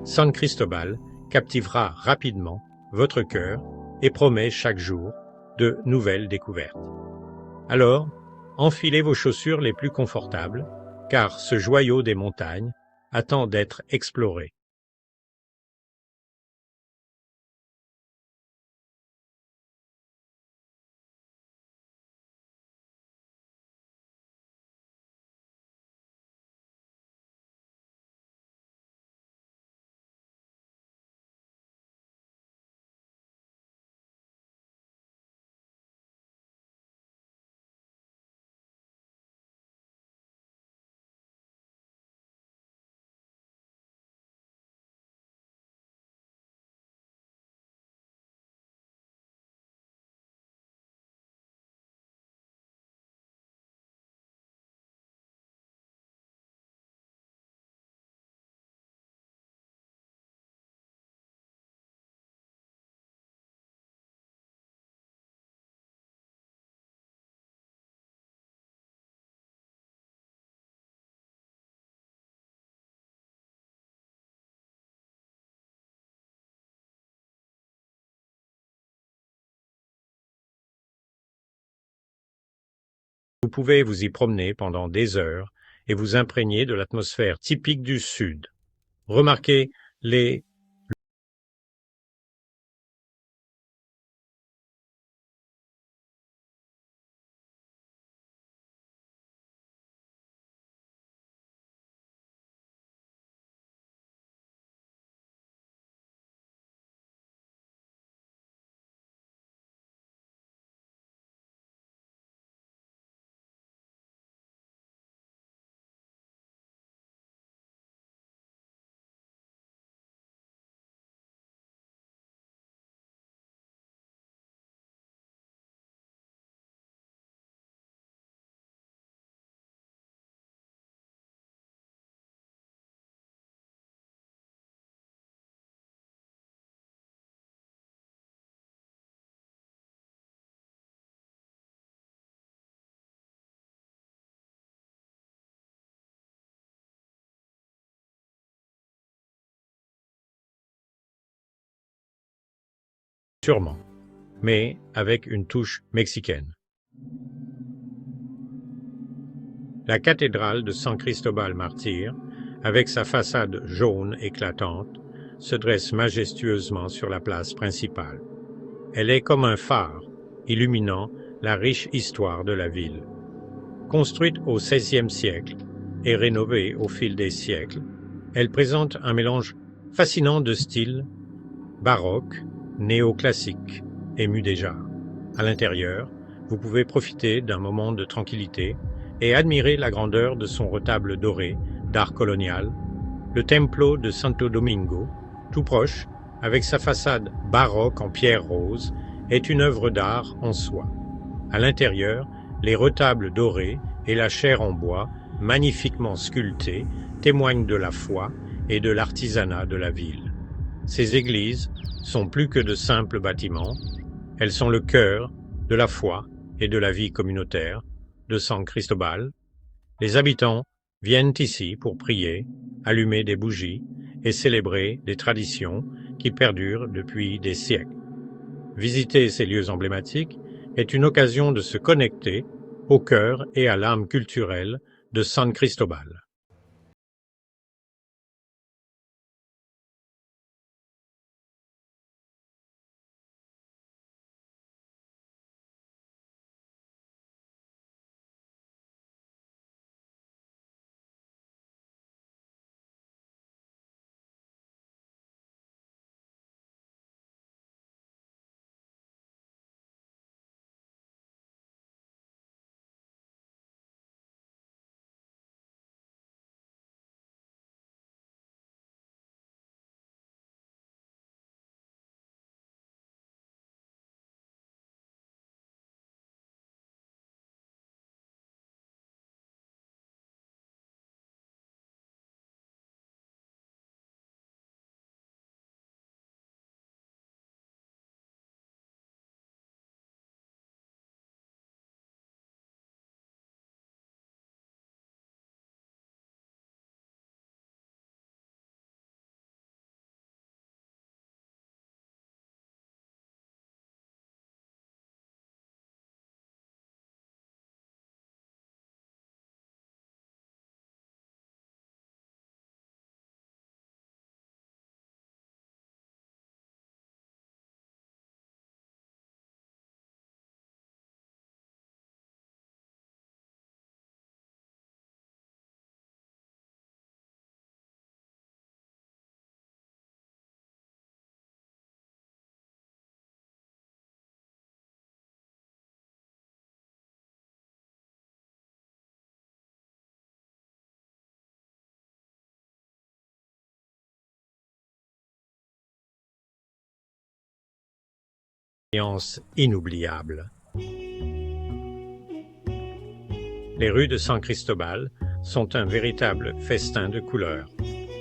San Cristobal captivera rapidement votre cœur et promet chaque jour de nouvelles découvertes. Alors, enfilez vos chaussures les plus confortables, car ce joyau des montagnes attend d'être exploré. Vous pouvez vous y promener pendant des heures et vous imprégner de l'atmosphère typique du Sud. Remarquez les sûrement, mais avec une touche mexicaine. La cathédrale de San Cristobal Martyr, avec sa façade jaune éclatante, se dresse majestueusement sur la place principale. Elle est comme un phare, illuminant la riche histoire de la ville. Construite au XVIe siècle et rénovée au fil des siècles, elle présente un mélange fascinant de styles baroque, néoclassique et mudéjar. À l'intérieur, vous pouvez profiter d'un moment de tranquillité et admirer la grandeur de son retable doré d'art colonial, le Templo de Santo Domingo, tout proche, avec sa façade baroque en pierre rose, est une œuvre d'art en soi. À l'intérieur, les retables dorés et la chaire en bois, magnifiquement sculptée, témoignent de la foi et de l'artisanat de la ville. Ces églises sont plus que de simples bâtiments, elles sont le cœur de la foi et de la vie communautaire de San Cristobal. Les habitants viennent ici pour prier, allumer des bougies et célébrer des traditions qui perdurent depuis des siècles. Visiter ces lieux emblématiques est une occasion de se connecter au cœur et à l'âme culturelle de San Cristobal. expérience inoubliable. Les rues de San Cristobal sont un véritable festin de couleurs.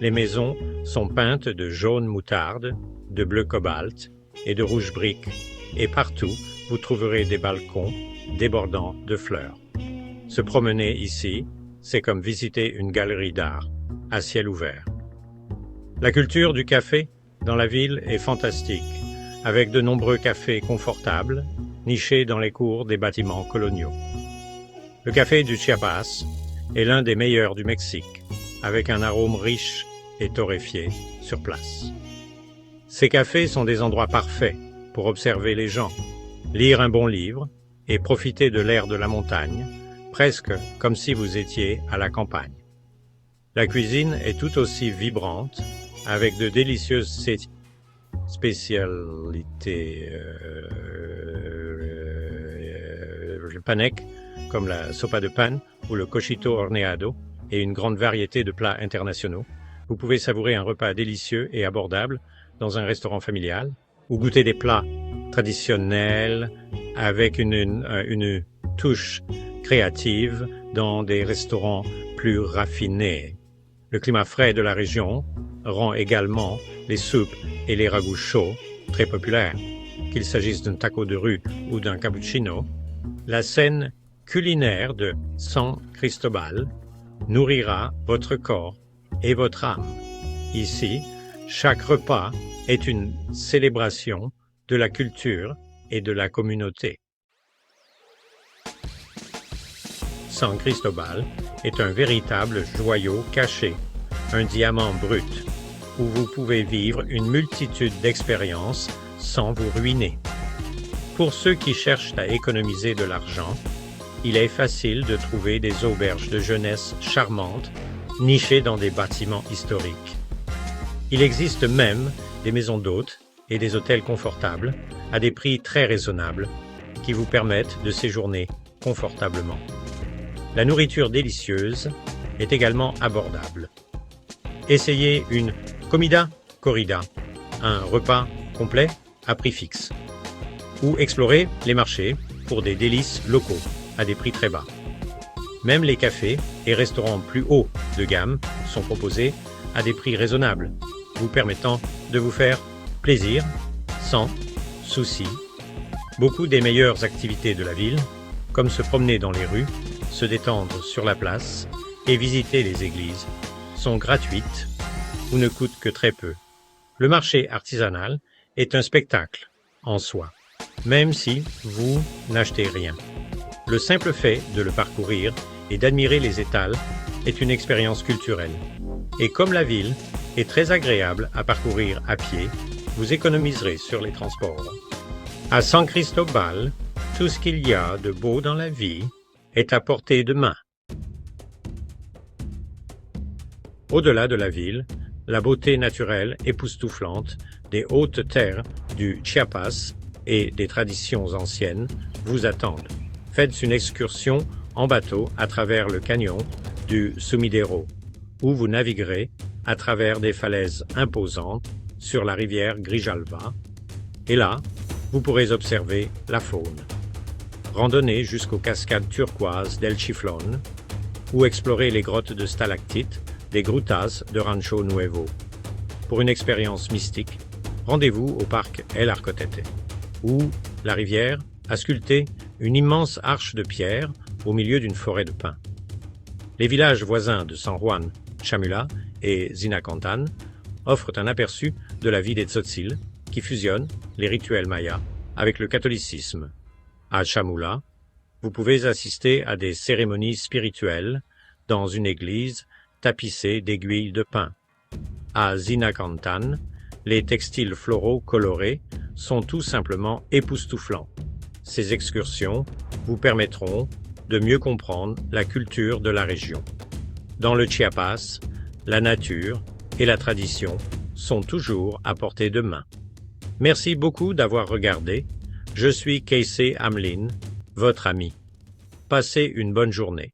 Les maisons sont peintes de jaune moutarde, de bleu cobalt et de rouge brique, et partout vous trouverez des balcons débordant de fleurs. Se promener ici, c'est comme visiter une galerie d'art à ciel ouvert. La culture du café dans la ville est fantastique, avec de nombreux cafés confortables, nichés dans les cours des bâtiments coloniaux. Le café du Chiapas est l'un des meilleurs du Mexique, avec un arôme riche et torréfié sur place. Ces cafés sont des endroits parfaits pour observer les gens, lire un bon livre et profiter de l'air de la montagne, presque comme si vous étiez à la campagne. La cuisine est tout aussi vibrante, avec de délicieuses spécialités panek, comme la sopa de pan ou le cochito horneado, et une grande variété de plats internationaux. Vous pouvez savourer un repas délicieux et abordable dans un restaurant familial, ou goûter des plats traditionnels avec une touche créative dans des restaurants plus raffinés. Le climat frais de la région rend également les soupes et les ragoûts chauds très populaires. Qu'il s'agisse d'un taco de rue ou d'un cappuccino, la scène culinaire de San Cristobal nourrira votre corps et votre âme. Ici, chaque repas est une célébration de la culture et de la communauté. San Cristobal est un véritable joyau caché, un diamant brut, où vous pouvez vivre une multitude d'expériences sans vous ruiner. Pour ceux qui cherchent à économiser de l'argent, il est facile de trouver des auberges de jeunesse charmantes, nichées dans des bâtiments historiques. Il existe même des maisons d'hôtes et des hôtels confortables à des prix très raisonnables qui vous permettent de séjourner confortablement. La nourriture délicieuse est également abordable. Essayez une comida corrida, un repas complet à prix fixe, ou explorez les marchés pour des délices locaux à des prix très bas. Même les cafés et restaurants plus haut de gamme sont proposés à des prix raisonnables, vous permettant de vous faire plaisir sans souci. Beaucoup des meilleures activités de la ville, comme se promener dans les rues, se détendre sur la place et visiter les églises, sont gratuites ou ne coûtent que très peu. Le marché artisanal est un spectacle en soi, même si vous n'achetez rien. Le simple fait de le parcourir et d'admirer les étals est une expérience culturelle. Et comme la ville est très agréable à parcourir à pied, vous économiserez sur les transports. À San Cristobal, tout ce qu'il y a de beau dans la vie est à portée de main. Au-delà de la ville, la beauté naturelle époustouflante des hautes terres du Chiapas et des traditions anciennes vous attendent. Faites une excursion en bateau à travers le canyon du Sumidero, où vous naviguerez à travers des falaises imposantes sur la rivière Grijalva, et là, vous pourrez observer la faune. Randonnez jusqu'aux cascades turquoises d'El Chiflón, ou explorer les grottes de stalactites des Grutas de Rancho Nuevo. Pour une expérience mystique, rendez-vous au parc El Arcotete, où la rivière a sculpté une immense arche de pierre au milieu d'une forêt de pins. Les villages voisins de San Juan, Chamula et Zinacantan offrent un aperçu de la vie des Tzotzil qui fusionne les rituels mayas avec le catholicisme. À Chamula, vous pouvez assister à des cérémonies spirituelles dans une église tapissée d'aiguilles de pin. À Zinacantan, les textiles floraux colorés sont tout simplement époustouflants. Ces excursions vous permettront de mieux comprendre la culture de la région. Dans le Chiapas, la nature et la tradition sont toujours à portée de main. Merci beaucoup d'avoir regardé. Je suis Casey Hamlin, votre ami. Passez une bonne journée.